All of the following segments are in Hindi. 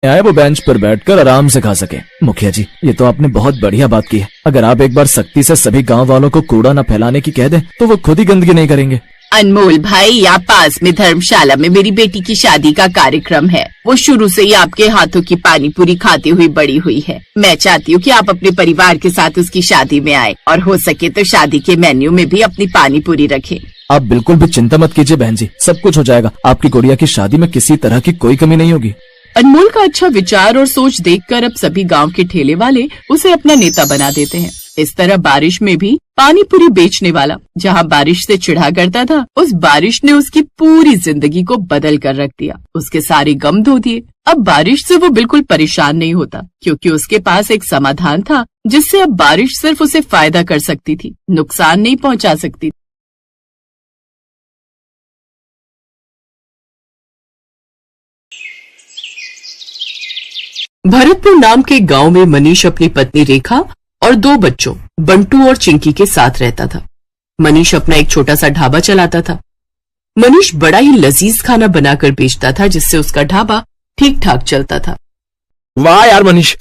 आए वो बेंच पर बैठकर आराम से खा सके। मुखिया जी, ये तो आपने बहुत बढ़िया बात की है। अगर आप एक बार सख्ती से सभी गांव वालों को कूड़ा न फैलाने की कह दें तो वो खुद ही गंदगी नहीं करेंगे। अनमोल भाई, यहाँ पास में धर्मशाला में मेरी बेटी की शादी का कार्यक्रम है। वो शुरू से ही आपके हाथों की पानी पूरी खाती हुई बड़ी हुई है। मैं चाहती हूँ कि आप अपने परिवार के साथ उसकी शादी में आए और हो सके तो शादी के मेन्यू में भी अपनी पानी पूरी रखें। आप बिल्कुल भी चिंता मत कीजिए बहन जी, सब कुछ हो जाएगा। आपकी गुड़िया की शादी में किसी तरह की कोई कमी नहीं होगी। अनमोल का अच्छा विचार और सोच देखकर अब सभी गांव के ठेले वाले उसे अपना नेता बना देते हैं। इस तरह बारिश में भी पानी पूरी बेचने वाला जहां बारिश से चिढ़ा करता था, उस बारिश ने उसकी पूरी जिंदगी को बदल कर रख दिया। उसके सारे गम धो दिए। अब बारिश से वो बिल्कुल परेशान नहीं होता, क्योंकि उसके पास एक समाधान था जिससे अब बारिश सिर्फ उसे फायदा कर सकती थी, नुकसान नहीं पहुंचा सकती। भरतपुर नाम के गांव में मनीष अपनी पत्नी रेखा और 2 बच्चों बंटू और चिंकी के साथ रहता था। मनीष अपना एक छोटा सा ढाबा चलाता था। मनीष बड़ा ही लजीज खाना बनाकर बेचता था, जिससे उसका ढाबा ठीक ठाक चलता था। वाह यार मनीष,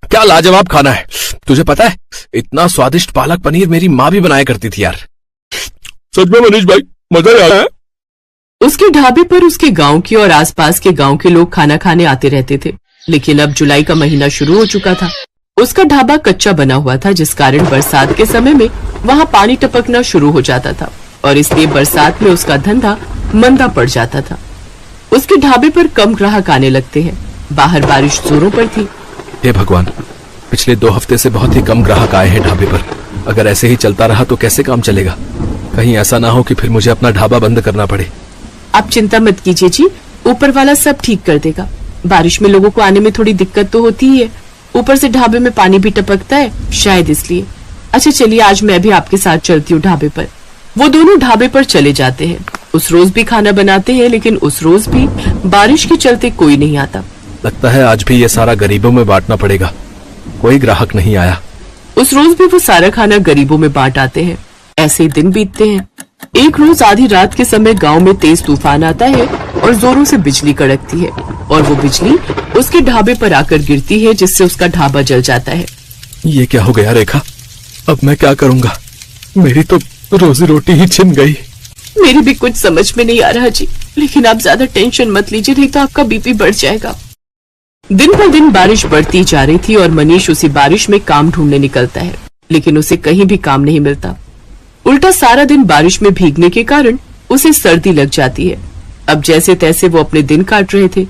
क्या लाजवाब खाना है। तुझे पता है, इतना स्वादिष्ट पालक पनीर मेरी माँ भी बनाया करती थी यार। सच में मनीष भाई, मजा आ रहा है। उसके ढाबे पर उसके गांव के और आसपास के गांव के लोग खाना खाने आते रहते थे। लेकिन अब जुलाई का महीना शुरू हो चुका था। उसका ढाबा कच्चा बना हुआ था, जिस कारण बरसात के समय में वहां पानी टपकना शुरू हो जाता था और इसलिए बरसात में उसका धंधा मंदा पड़ जाता था। उसके ढाबे पर कम ग्राहक आने लगते हैं। बाहर बारिश जोरों पर थी। हे भगवान, पिछले 2 हफ्ते से बहुत ही कम ग्राहक आए हैं ढाबे पर। अगर ऐसे ही चलता रहा तो कैसे काम चलेगा। कहीं ऐसा ना हो कि फिर मुझे अपना ढाबा बंद करना पड़े। आप चिंता मत कीजिए जी, ऊपर वाला सब ठीक कर देगा। बारिश में लोगों को आने में थोड़ी दिक्कत तो होती ही है, ऊपर से ढाबे में पानी भी टपकता है, शायद इसलिए। अच्छा चलिए, आज मैं भी आपके साथ चलती हूँ ढाबे पर। वो दोनों ढाबे पर चले जाते हैं। उस रोज भी खाना बनाते हैं, लेकिन उस रोज भी बारिश के चलते कोई नहीं आता। लगता है आज भी ये सारा गरीबों में बांटना पड़ेगा। कोई ग्राहक नहीं आया। उस रोज भी वो सारा खाना गरीबों में बांट आते हैं। ऐसे ही दिन बीतते हैं। एक रोज आधी रात के समय गांव में तेज तूफान आता है और जोरों से बिजली कड़कती है और वो बिजली उसके ढाबे पर आकर गिरती है, जिससे उसका ढाबा जल जाता है। ये क्या हो गया रेखा, अब मैं क्या करूंगा। मेरी तो रोजी रोटी ही छिन गई। मेरी भी कुछ समझ में नहीं आ रहा जी, लेकिन आप ज्यादा टेंशन मत लीजिए, नहीं तो आपका बीपी बढ़ जाएगा। दिन पर दिन बारिश बढ़ती जा रही थी और मनीष उसी बारिश में काम ढूंढने निकलता है, लेकिन उसे कहीं भी काम नहीं मिलता। उल्टा सारा दिन बारिश में भीगने के कारण उसे सर्दी लग जाती है। अब जैसे तैसे वो अपने दिन काट रहे थे